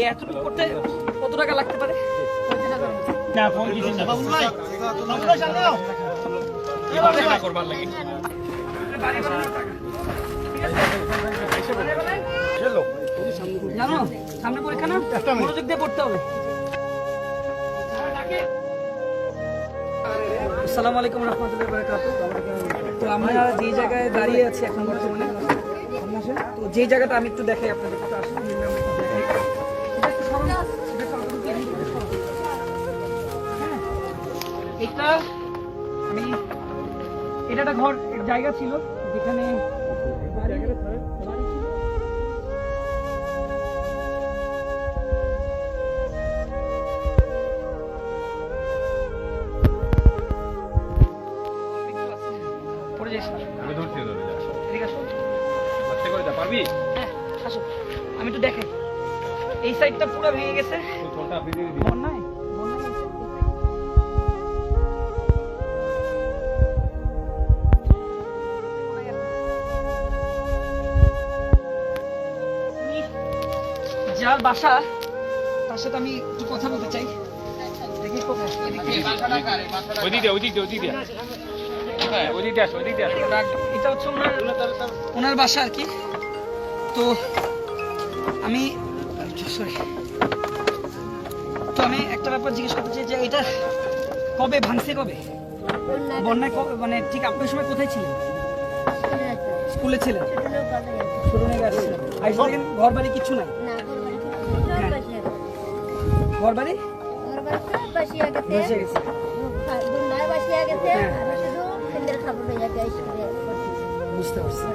এতটুকু করতে কত টাকা লাগতে পারে? না ফোন দিছেন না বাবু ভাই আমরা সামনে নাও এই বাবা টাকা করবার লাগি বাড়ি বানানোর টাকা ঠিক আছে চলো জানো সামনে পরীক্ষা না মনোযোগ দিয়ে পড়তে হবে। আসসালামু আলাইকুম রাহমাতুল্লাহি ওয়া বারাকাতুহু। তো আমরা যে জায়গায় দাঁড়িয়ে আছি এখন বর্তমানে, তো যে জায়গাটা আমি একটু দেখাই আপনাদের একটু আসুন এটা আমি এটা একটা ঘর জায়গা ছিল যেখানে আমি একটু দেখাই এই সাইডটা পুরো ভেঙে গেছে। বন্যায় যার বাসা তার সাথে আমি একটু কথা বলতে চাই। দেখি এটা হচ্ছে ওনার বাসা আর কি। তো আমি একটা ব্যাপার জিজ্ঞেস করতে চাই যে এটা কবে ভাঙছে, কবে বন্যায়, মানে ঠিক আপনার সময় কোথায় ছিলেন? স্কুলে ছিলেন? ঘর বাড়ি কিছু নাই? ঘর বাড়ি বুঝতে পারছি।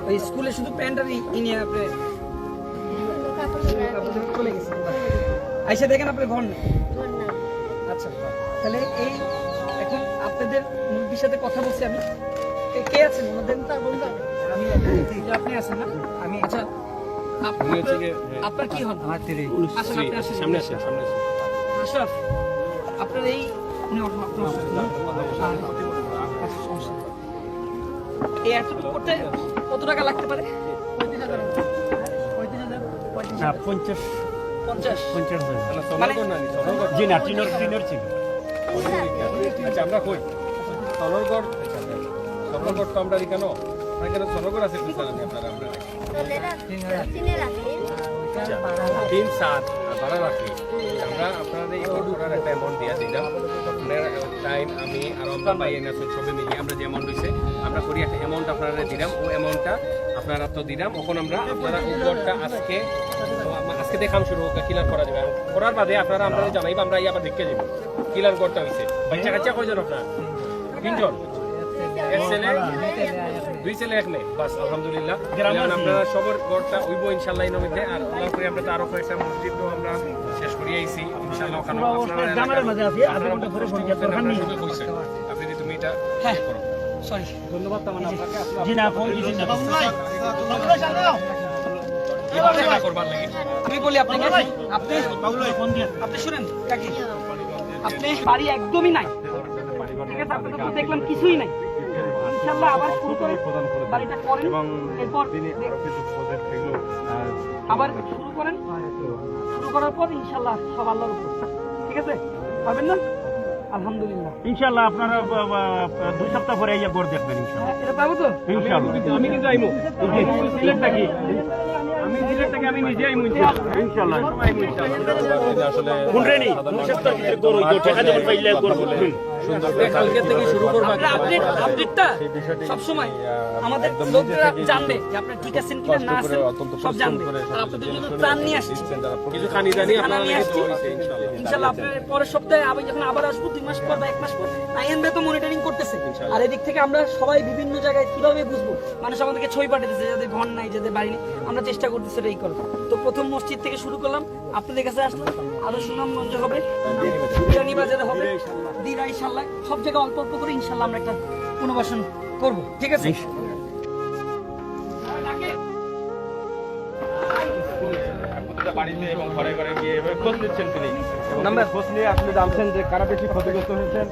ওই স্কুলে শুধু প্যান্ট আর নিয়ে আপনি চলে গেছেন, আইসা দেখেন আপনার ঘর নেই। আচ্ছা, তাহলে এই এখন আপনাদের মুরব্বীর সাথে কথা বলছি আমি। কে আছেন ওনাদের? আপনি আছেন না? আমি আচ্ছা, আপনার কি হন? সামনে আসেন। আশরাফ, আপনার এই এতটুকু করতে কত টাকা লাগতে পারে? 50 জি না টিনর ছিল। আচ্ছা, আমরা কই সনরগড় তো আমরা কেন এখানে সনরগড় আছে আপনারা আমরা 3-7 ভাড়া রাখি আমরা আপনাদের এই করার একটা অ্যামাউন্ট দিয়ে দিলাম। টাইম আমি আর আমরা পাই না সবে মিলিয়ে আমরা যে অ্যামাউন্ট হয়েছে আমরা করি একটা অ্যামাউন্ট আপনারা দিলাম। ওই অ্যামাউন্টটা আপনারা তো দিলাম ওখন আমরা আপনারা উপরটা আজকে দেখাম শুরু ক্লিয়ার করা যাবে। করার বাদে আপনারা আমরা জানাইব, আমরা আবার দেখতে যাব ক্লিয়ার করতে হয়েছে। বাচ্চা কাচ্চা কয়জন আপনার? 3 জন, এক ছেলে 2 ছেলে 1 মেয়ে, বাস আলহামদুলিল্লাহ। আপনারা সবার ঘরটা হইব ইনশাআল্লাহ এর মধ্যে। আর আল্লাহ করে আমরা তো আরো কয়েকটা মসজিদও আমরা শেষ করিয়ে আইছি ইনশাআল্লাহ। ওখানে আপনি তুমি এটা করো। সরি, ধন্যবাদ তামান আপনাকে। জি না ফোন দিছেন না বাবু ভাই আমরা সামনে নাও এই বাবা করবার লাগি আমি বলি আপনাকে, আপনি বাবু ভাই ফোন দিয়ে আপনি শুনেন কাকি, আপনি বাড়ি একদমই নাই, ঠিক আছে? আপনাদের তো দেখলাম কিছুই নাই। ইনশাআল্লাহ আবার শুরু করে বাড়িটা করেন, এরপর আবার শুরু করেন। শুরু করার পর ইনশাআল্লাহ সব আল্লাহর উপর, ঠিক আছে? পারবেন না? আলহামদুলিল্লাহ ইনশাআল্লাহ আপনারা 2 সপ্তাহ পরে আইয়া গড় দেখবেন ইনশাআল্লাহ। এটা পাবো তো ইনশাআল্লাহ আমি কিন্তু আইমু সিলেট থাকি, আমি নিজে আইমু ইনশাআল্লাহ। আসলে কোনরেনি 2 সপ্তাহ ভিতরে গড় হইতো টাকা যখন পাইলে গড় বলবেন সুন্দর কালকে থেকে শুরু করব। আপডেটটা সব সময় আমাদের লোকরা জানবে যে আপনারা ঠিক আছেন কিনা না আছেন, সব জানবে। আর আপনাদের জন্য ত্রাণ নিয়ে আসছি, কিছু খানি জানি আপনারা নিয়ে আসছি ইনশাআল্লাহ। আপনাদের পরের সপ্তাহে যখন আবার আসবো 2 মাস পর বা 1 মাস পর, আইএনবে তো মনিটরিং করতেছে। আর এদিক থেকে আমরা সবাই বিভিন্ন জায়গায় কিভাবে বুঝবো, মানুষ আমাদেরকে ছবি পাঠাতেছে যাদের ঘর নাই, যাদের বাড়ি নেই, আমরা চেষ্টা করতেছি এটাই করবো। তো প্রথম মসজিদ থেকে শুরু করলাম, আপনাদের কাছে আসলাম, আরো সুনামগঞ্জ হবে, বিরানীবাজারে হবে, দিরা ইনশাআল্লাহ সব জায়গায় অল্প অল্প করে ইনশাআল্লাহ আমরা একটা পুনর্বাসন করবো, ঠিক আছে? বাড়িতে এবং ঘরে ঘরে গিয়ে খোঁজ নিচ্ছেন তিনি, খোঁজ নিয়ে আপনি জানছেন যে কারা বেশি ক্ষতিগ্রস্ত হয়েছেন।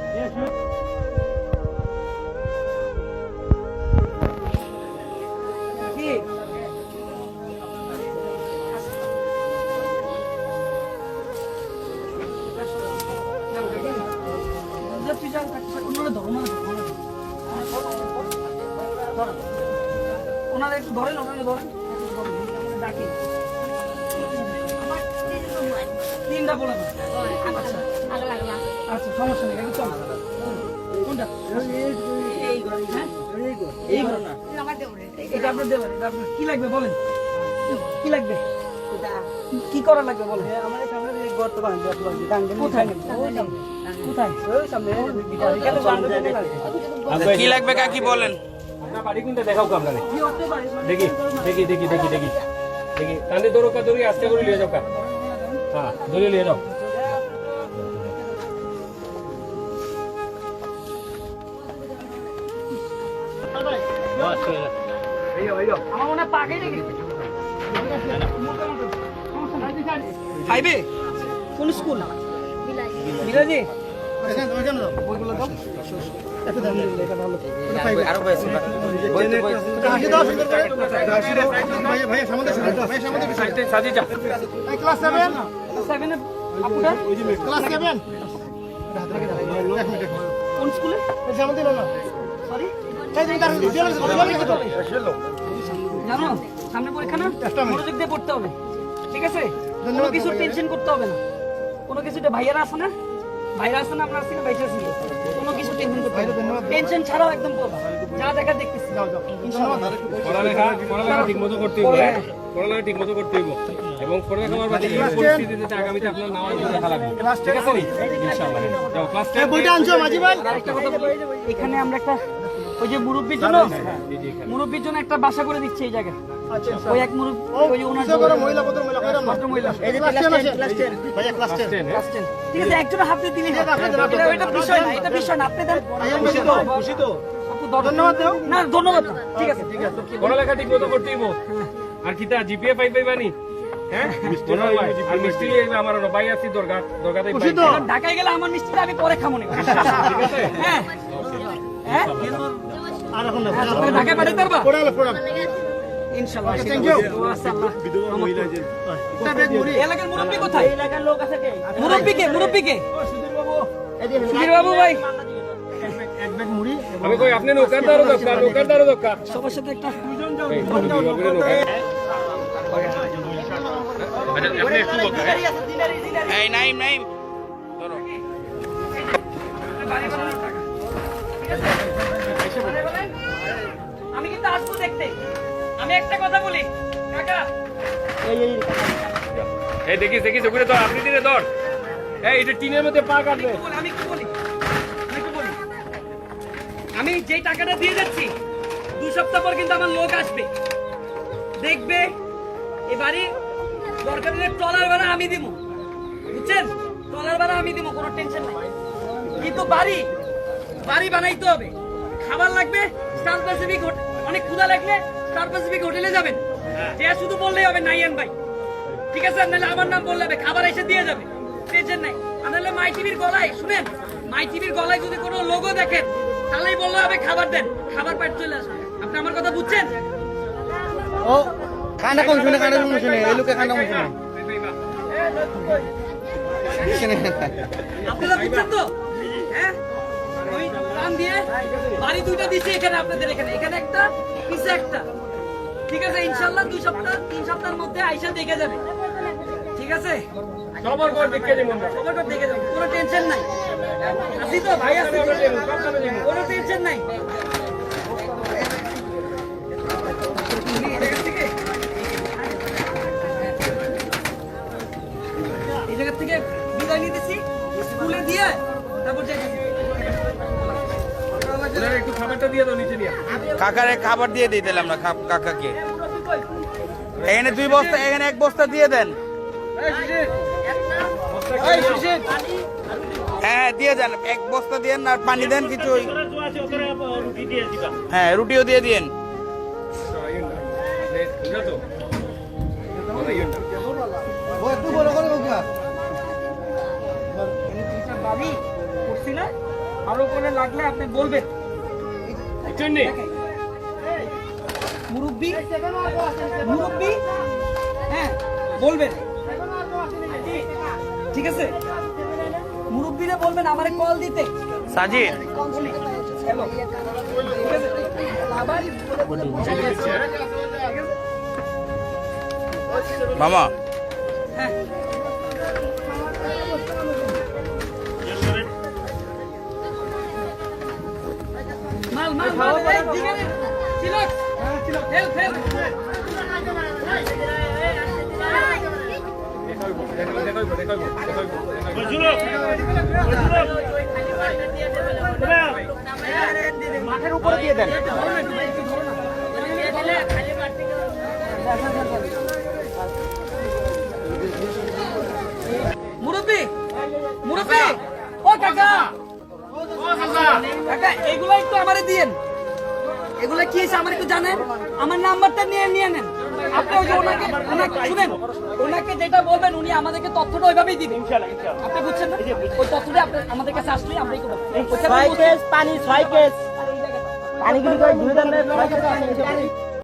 ওনারা একটু ধরেন, ওনারা ধরেন, ডাকি। তিনটা বলে দেন। আচ্ছা আচ্ছা, সমস্যা নেই, একটু চলো। কোনটা? হ্যাঁ? এই ঘর না, এটা আপনার দেবেন। এটা আপনার কি লাগবে বলেন, কি লাগবে, কি করা লাগবে বলেন। কোথায় কোথায় কি লাগবে কাকি বলেন? আপনার বাড়ি কোনটা দেখাও তো আপনারে। কি হতে পারে? দেখি দেখি দেখি দেখি দেখি দেখি কান্দে দৌড়ো কা দৌড়ি আস্তে করে লিয়ে যাও কা। হ্যাঁ দৌড়ে লিয়ে যাও। আমার মনে হয় পাকেই রেখে খাইবে কোন স্কুল মিরাজি বইগুলো দাও সাজি যা। ক্লাস 7 আপুটা কোন স্কুলে সরি জানো সামনে পরীক্ষা না, মনোযোগ দিয়ে পড়তে হবে, ঠিক আছে? কোনো কিছু টেনশন করতে হবে না, কোনো কিছুতে ভাইয়ারা আছে না, ভাইরা আছে না, আমরা আছি না, ভাইটা ছিল, কোনো কিছু টেনশন করতে হবে না, টেনশন ছাড়াও একদম পড়বা, যা দেখা দেখতেছি ইনশাআল্লাহ। পড়ালেখা ঠিকমতো করতে হইব, পড়ালেখা ঠিকমতো করতে হইব এবং পড়ালেখা করার বাদে এই পরিস্থিতিতে আগামীতে আপনার নামাজ দেখা লাগবে, ঠিক আছে নি? ইনশাআল্লাহ যাও ক্লাস 10 বইটা আনছো মাঝি ভাই। আরেকটা কথা বলি, এখানে আমরা একটা ওই যে মুরব্বির জন্য একটা বাসা করে দিচ্ছি এই জায়গায়। ওই এক মুরব্বি, ওই যে ওনার মহিলা এই যে ক্লাস 10 ঠিক আছে, একজন হাতে দিলে এটা বিষয় না, এটা বিষয় না, আপনি দেন। খুশি তো আপু, ধন্যবাদ দাও না, ধন্যবাদ না, ঠিক আছে ঠিক আছে। পড়ালেখা ঠিকমতো করতে হইব। আর কিতা জিপিএ পাইবানি? হ্যাঁ আর মিষ্টি আইবে আমার ভাই আছি দরগাতে পাই। ঢাকায় গেলে আমার মিষ্টিটা আমি পরে খামো না, ঠিক আছে? হ্যাঁ হ্যাঁ, আর এখন ঢাকায় পাঠাতে পারবা ইনশাআল্লাহ। এলাকার মুরব্বি কোথায়? এলাকার লোক আছে কে? মুরব্বি কে? সুধীর বাবু ভাই, আমি কই আপনি নৌকার দরকার সবার সাথে একটা এই নাইম নাইম ধরো। আমি কিন্তু আসবো দেখতে। আমি একটা কথা বলি কাকা, এই দেখিস ওখানে তো আপনি দিনে ধর। এই এটা টিনের মধ্যে পা কাটবে। আমি কি বলি আমি যেই টাকাটা দিয়ে যাচ্ছি 2 সপ্তাহ পর কিন্তু আমার লোক আসবে, দেখবে এই বাড়ি দরকার হলে ট্রলার ভাড়া আমি দিব, বুঝছেন? ট্রলার ভাড়া আমি দিব, কোনো টেনশন নাই। কিন্তু বাড়ি বানাইতে হবে, খাবার লাগবে স্টার প্যাসিফিক, অনেক ক্ষুধা লাগলে স্টার প্যাসিফিক হোটেলে যাবেন, যে শুধু বললেই হবে নাইয়ান ভাই, ঠিক আছে? নাহলে আমার নাম বললে হবে, খাবার এসে দিয়ে যাবে, টেনশন নাই। আর নাহলে মাই টিভির গলায়, শুনেন, মাই টিভির গলায় যদি কোনো লোগো দেখেন তাহলেই বললে হবে খাবার দেন, খাবার পাঠ চলে আসবে। আপনি আমার কথা বুঝছেন? ও কান্না কম শুনে এই লোকে কান্না কম শুনে। আপনারা বুঝছেন তো? হ্যাঁ, ওই কান দিয়ে বাড়ি 2টা দিচ্ছি এখানে, আপনাদের এখানে একটা, পিছে একটা, ঠিক আছে? ইনশাআল্লাহ 2 সপ্তাহ 3 সপ্তাহের মধ্যে আইসা দেখে যাবে, ঠিক আছে? সবার ঘর দেখে দিমু আমরা। সবার ঘর দেখে যাবে, কোনো টেনশন নাই। আসি তো ভাই, আসি, কোনো টেনশন নাই। এই জায়গা থেকে বিদায় নিতেছি, স্কুলে দিয়ে তারপর যাইতেছি। ওনারা একটু খাবারটা দিয়ে দাও নিচে নিয়ে। কাকারে খাবার দিয়ে দিলাম না কাকাকে। এখানে 2 বস্তা, এখানে 1 বস্তা দিয়ে দেন। হ্যাঁ দিয়ে দেন, 1 বস্তা দিয়ে আর পানি দেন কিছু। হ্যাঁ রুটিও দিয়ে দিন। বাড়ি করছি না, আরো করে লাগলে আপনি বলবেন। মুরব্বি হ্যাঁ বলবেন, ঠিক আছে? মুরব্বিরে বলবেন আমারে কল দিতে। সাজিদ হ্যালো ঠিক আছে আবার মামা হ্যাঁ মাল মাল মাল এই দিকে চিলক ফেল ফেল মাঠের উপরে দিয়ে দেন। মুরব্বি মুরব্বি ও কাকা কাকা এগুলো একটু আমারে দিয়েন এগুলা কি আছে আমার একটু জানেন আমার নাম্বারটা নিয়ে নিয়ে নেন আপনি ওই যে ওনাকে শুনেন ওনাকে যেটা বলবেন উনি আমাদেরকে তথ্যটা ওইভাবেই দিবেন আপনি বুঝছেন না ওই তথ্যটা আপনি আমাদের কাছে আসলেই আমরা একটু 6 কেস পানি 6 কেস আর এই জায়গাটা পানিগুলি করে ধুয়ে দেন 6 কেস পানি